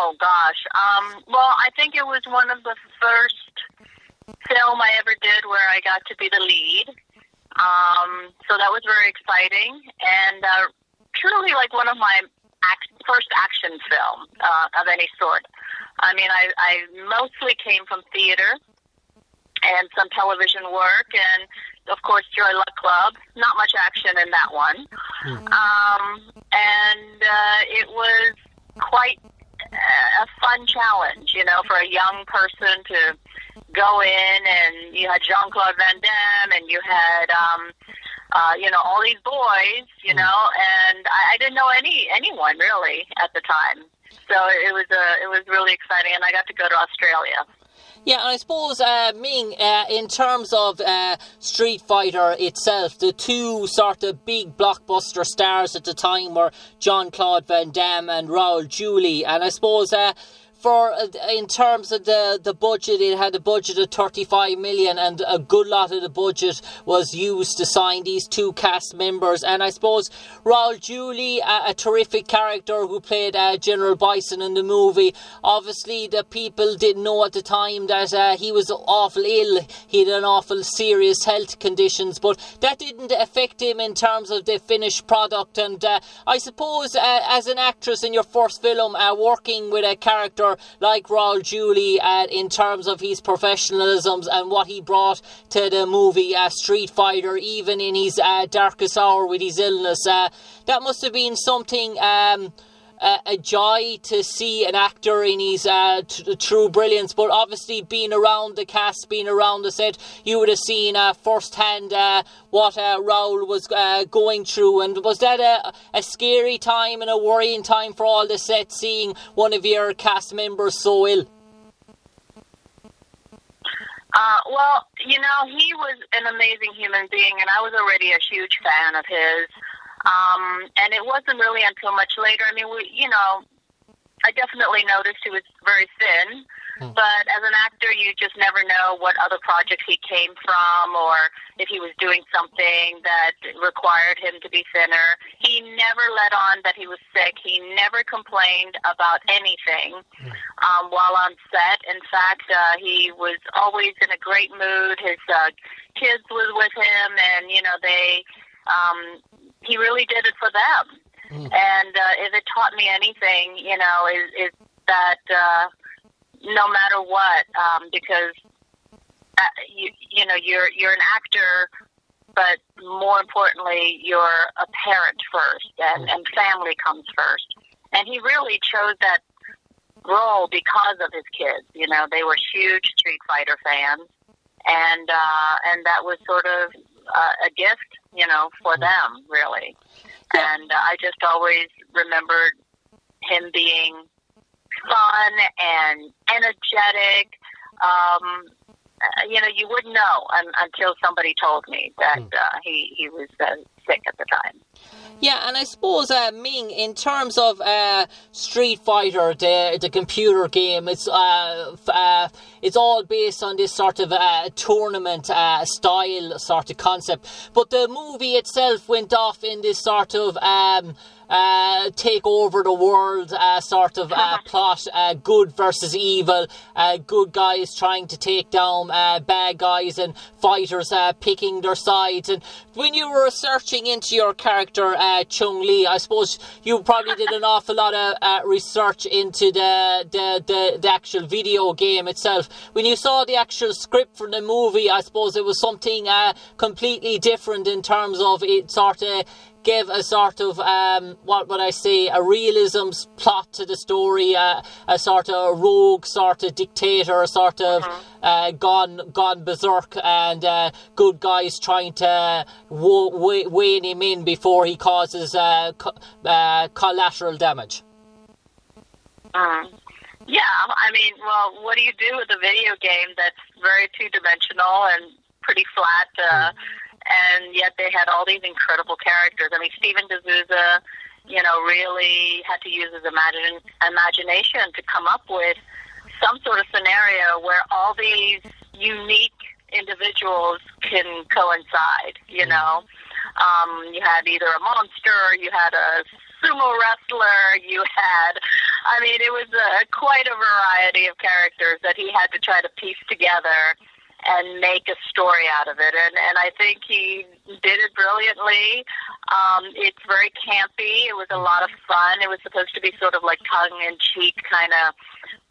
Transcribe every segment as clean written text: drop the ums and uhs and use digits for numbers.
Oh, gosh. Well, I think it was one of the first film I ever did where I got to be the lead. So that was very exciting, and truly like one of my first action film of any sort. I mean, I mostly came from theater and some television work, and of course Joy Luck Club. Not much action in that one. And it was quite a fun challenge, you know, for a young person to go in, and you had Jean-Claude Van Damme, and you had, you know, all these boys, you know, and I didn't know anyone really at the time. So it was really exciting, and I got to go to Australia. Yeah, and I suppose, Ming, in terms of Street Fighter itself, the two sort of big blockbuster stars at the time were Jean-Claude Van Damme and Raul Julie, and I suppose in terms of the budget, it had a budget of 35 million, and a good lot of the budget was used to sign these two cast members. And I suppose Raul Julie, a terrific character who played General Bison in the movie. Obviously, the people didn't know at the time that he was awful ill. He had an awful serious health conditions, but that didn't affect him in terms of the finished product. And I suppose as an actress in your first film, working with a character like Raul Julie in terms of his professionalism and what he brought to the movie Street Fighter, even in his darkest hour with his illness, that must have been something, a joy to see an actor in his true brilliance. But obviously, being around the cast, being around the set, you would have seen firsthand what Raul was going through. And was that a scary time and a worrying time for all the set, seeing one of your cast members so ill? Well, you know, he was an amazing human being, and I was already a huge fan of his. And it wasn't really until much later. I mean, I definitely noticed he was very thin, but as an actor, you just never know what other projects he came from, or if he was doing something that required him to be thinner. He never let on that he was sick. He never complained about anything while on set. In fact, he was always in a great mood. His kids was with him, and, you know, he really did it for them. And if it taught me anything, you know, is that no matter what, because you know, you're an actor, but more importantly, you're a parent first, and family comes first. And he really chose that role because of his kids. You know, they were huge Street Fighter fans, and that was sort of a gift, you know, for them, really. And I just always remembered him being fun and energetic. You know, you wouldn't know until somebody told me that he was sick at the time. Yeah, and I suppose, Ming, in terms of Street Fighter, the computer game, it's all based on this sort of tournament style sort of concept. But the movie itself went off in this sort of take over the world sort of plot, good versus evil, good guys trying to take down bad guys, and fighters picking their sides. And when you were researching into your character Chun-Li, I suppose you probably did an awful lot of research into the actual video game itself. When you saw the actual script for the movie, I suppose it was something completely different in terms of it sort of gave a sort of, what would I say, a realism plot to the story, a sort of rogue sort of dictator, sort of gone berserk, and good guys trying to wane him in before he causes collateral damage. Yeah, I mean, well, what do you do with a video game that's very two-dimensional and pretty flat, and yet they had all these incredible characters? I mean, Steven D'Souza, you know, really had to use his imagination to come up with some sort of scenario where all these unique individuals can coincide, you know. You had either a monster, or you had a sumo wrestler you had. I mean, it was quite a variety of characters that he had to try to piece together and make a story out of it. And I think he did it brilliantly. It's very campy. It was a lot of fun. It was supposed to be sort of like tongue-in-cheek kind of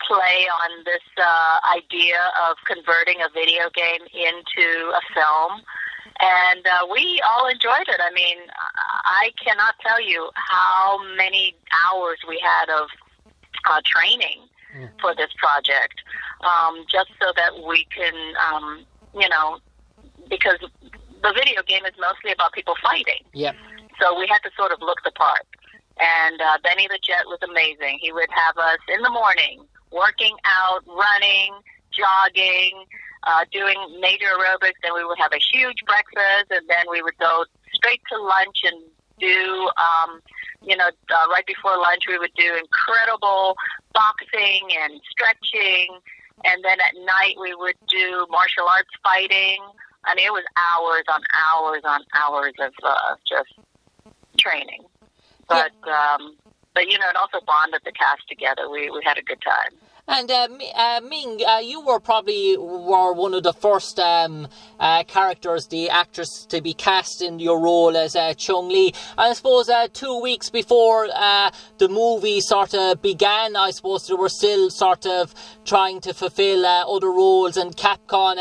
play on this idea of converting a video game into a film. And we all enjoyed it. I mean, I cannot tell you how many hours we had of training for this project, just so that we can, because the video game is mostly about people fighting. Yep. So we had to sort of look the part. And Benny the Jet was amazing. He would have us in the morning working out, running, jogging, doing major aerobics, and we would have a huge breakfast, and then we would go straight to lunch and do, right before lunch we would do incredible boxing and stretching, and then at night we would do martial arts fighting. I mean, it was hours on hours on hours of just training. But, it also bonded the cast together. We had a good time. And Ming, you were one of the first characters, the actress to be cast in your role as Chun-Li. I suppose 2 weeks before the movie sort of began, I suppose they were still sort of trying to fulfill other roles, and Capcom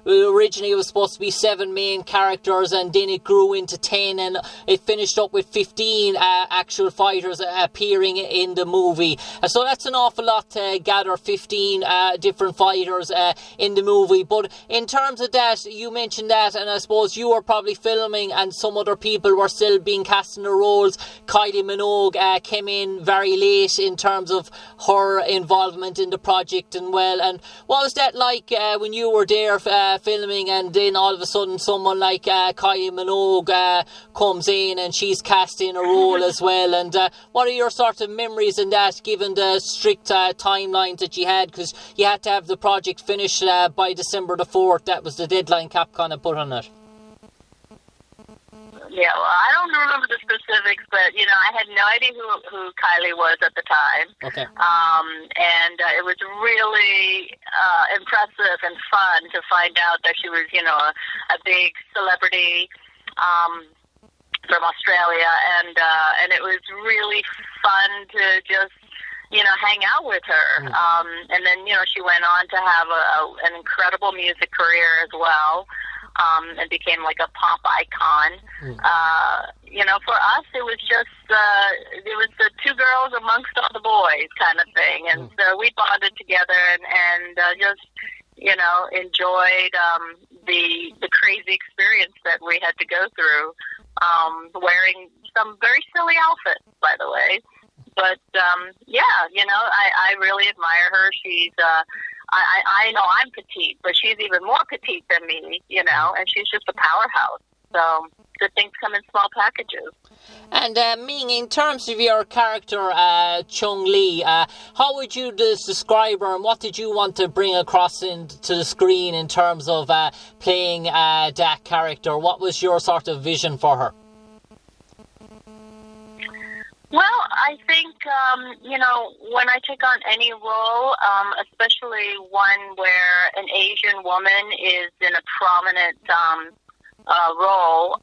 originally was supposed to be 7 main characters, and then it grew into 10, and it finished up with 15 actual fighters appearing in the movie. So that's an awful lot to gather 15 different fighters in the movie. But in terms of that, you mentioned that, and I suppose you were probably filming and some other people were still being cast in the roles. Kylie Minogue came in very late in terms of her involvement in the project and what was that like when you were there filming, and then all of a sudden someone like Kylie Minogue comes in and she's cast in a role as well, and what are your sort of memories in that, given the strict timelines that you had, because you had to have the project finished by December the 4th. That was the deadline Capcom had put on it. Yeah, well, I don't remember the specifics, but, I had no idea who Kylie was at the time. Okay. And it was really impressive and fun to find out that she was, a big celebrity from Australia, and it was really fun to just hang out with her. And then, she went on to have an incredible music career as well, and became like a pop icon. For us, it was just, it was the two girls amongst all the boys kind of thing. And so we bonded together and just, enjoyed the crazy experience that we had to go through, wearing some very silly outfits, by the way. But, I really admire her. She's, I know I'm petite, but she's even more petite than me, and she's just a powerhouse. So good things come in small packages. And Ming, in terms of your character, Chun-Li, how would you describe her, and what did you want to bring across to the screen in terms of playing that character? What was your sort of vision for her? Well, I think, when I take on any role, especially one where an Asian woman is in a prominent role,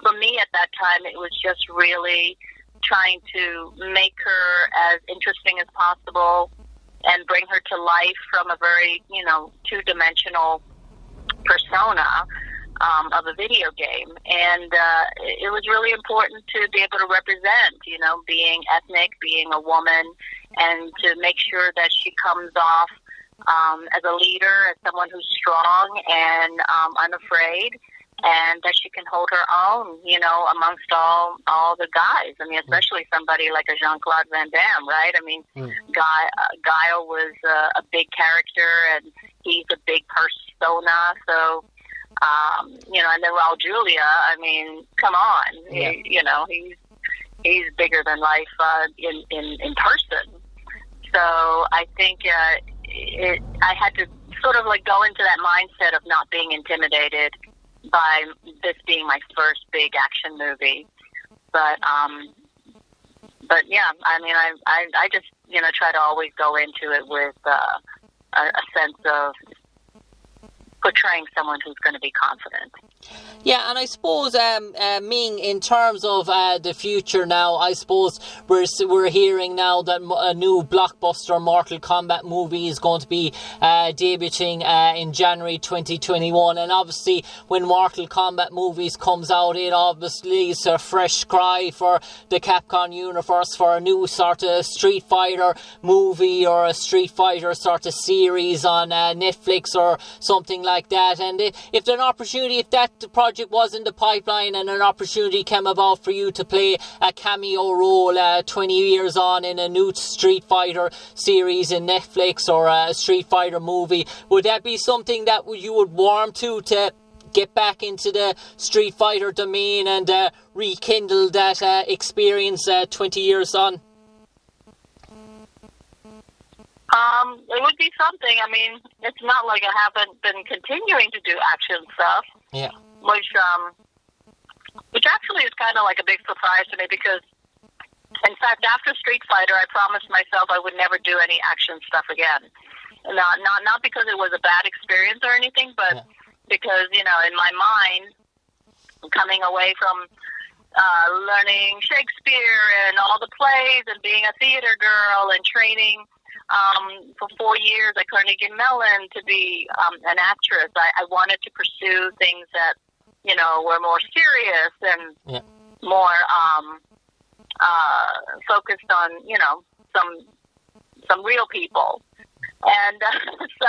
for me at that time, it was just really trying to make her as interesting as possible and bring her to life from a very, two-dimensional persona of a video game. And it was really important to be able to represent, being ethnic, being a woman, and to make sure that she comes off as a leader, as someone who's strong and unafraid, and that she can hold her own, amongst all the guys. I mean, especially somebody like a Jean-Claude Van Damme, right? I mean, Guile was a big character, and he's a big persona, so... and then Raul Julia, I mean, come on, yeah. He's bigger than life in person. So I think I had to sort of like go into that mindset of not being intimidated by this being my first big action movie. But but yeah, I mean, I just, you know, try to always go into it with a sense of portraying someone who's going to be confident. Yeah, and I suppose, Ming, in terms of the future now, I suppose we're hearing now that a new blockbuster Mortal Kombat movie is going to be debuting in January 2021. And obviously, when Mortal Kombat movies comes out, it obviously is a fresh cry for the Capcom universe for a new sort of Street Fighter movie or a Street Fighter sort of series on Netflix or something like that. And if there's an opportunity, if that project was in the pipeline and an opportunity came about for you to play a cameo role 20 years on in a new Street Fighter series in Netflix or a Street Fighter movie, would that be something that you would warm to get back into the Street Fighter domain and rekindle that experience 20 years on? It would be something. I mean, it's not like I haven't been continuing to do action stuff. Yeah. Which actually is kind of like a big surprise to me because, in fact, after Street Fighter, I promised myself I would never do any action stuff again. Not because it was a bad experience or anything, but because, you know, in my mind, coming away from learning Shakespeare and all the plays and being a theater girl and training for 4 years at Carnegie Mellon to be an actress, I wanted to pursue things that, you know, were more serious and more focused on, you know, some real people. And so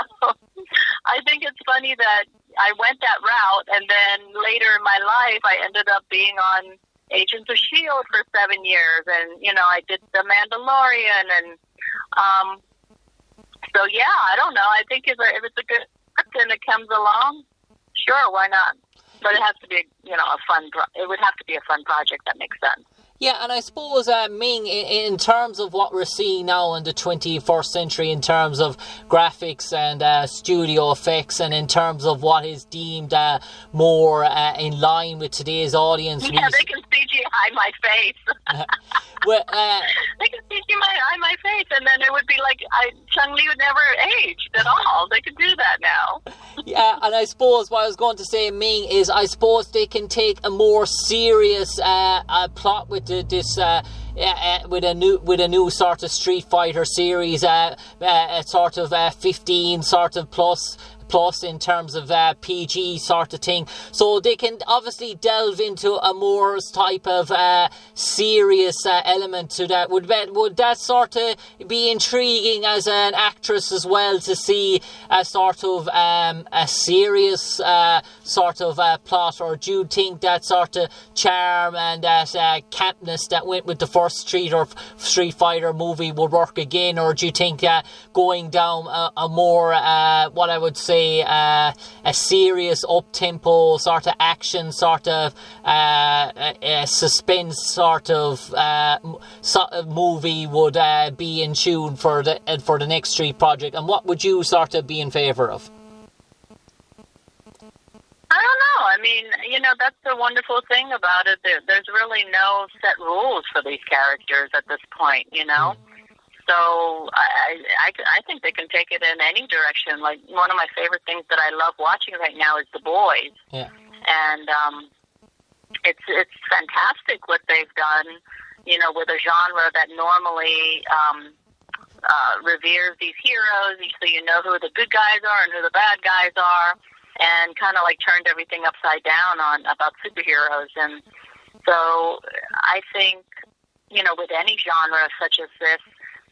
I think it's funny that I went that route, and then later in my life, I ended up being on Agents of S.H.I.E.L.D. for 7 years, and, you know, I did The Mandalorian, and so, yeah, I don't know. I think if it's a good script and it comes along, sure, why not? But it has to be, you know, it would have to be a fun project that makes sense. Yeah, and I suppose, Ming, in terms of what we're seeing now in the 21st century, in terms of graphics and studio effects, and in terms of what is deemed more in line with today's audience. Yeah, they can CGI my face. Well, they can CGI my face, and then it would be like Chun-Li would never aged at all. They could do that now. Yeah, and I suppose what I was going to say, Ming, is I suppose they can take a more serious plot with this with a new sort of Street Fighter series, a sort of 15 sort of plus in terms of PG sort of thing, so they can obviously delve into a more type of serious element to that. Would that sort of be intriguing as an actress as well, to see a sort of a serious sort of plot, or do you think that sort of charm and that campness that went with the first Street Fighter movie would work again, or do you think going down a more what I would say a serious up-tempo sort of action sort of suspense sort of movie would be in tune for the next Street project? And what would you sort of be in favour of? I don't know. I mean, you know, that's the wonderful thing about it. There's really no set rules for these characters at this point, you know? So I think they can take it in any direction. Like, one of my favorite things that I love watching right now is The Boys. Yeah. And it's fantastic what they've done, you know, with a genre that normally reveres these heroes, so you know who the good guys are and who the bad guys are, and kind of like turned everything upside down about superheroes. And so I think, you know, with any genre such as this,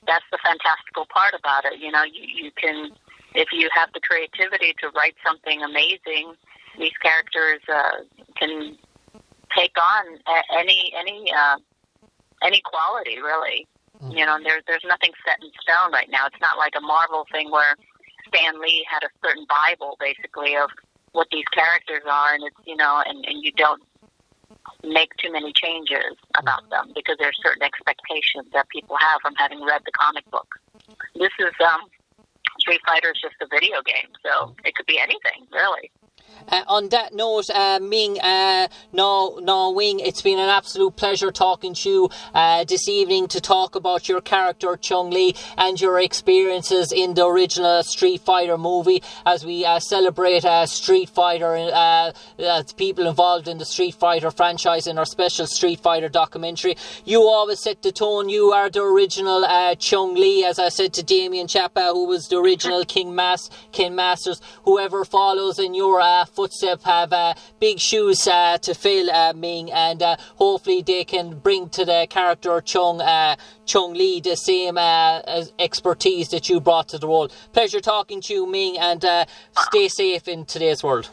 that's the fantastical part about it. You know, you can, if you have the creativity to write something amazing, these characters can take on any quality, really. You know, there's nothing set in stone right now. It's not like a Marvel thing where Stan Lee had a certain Bible, basically, of what these characters are, and it's, you know, and you don't make too many changes about them because there's certain expectations that people have from having read the comic book. This is Street Fighter is just a video game, so it could be anything, really. On that note, Ming Na Wien, it's been an absolute pleasure talking to you this evening to talk about your character Chun-Li and your experiences in the original Street Fighter movie as we celebrate Street Fighter, people involved in the Street Fighter franchise in our special Street Fighter documentary. You always set the tone. You are the original Chun-Li, as I said to Damien Chapa, who was the original King Masters. Whoever follows in your footsteps have big shoes to fill, Ming, and hopefully they can bring to the character Chun-Li the same expertise that you brought to the role. Pleasure talking to you, Ming, and stay safe in today's world.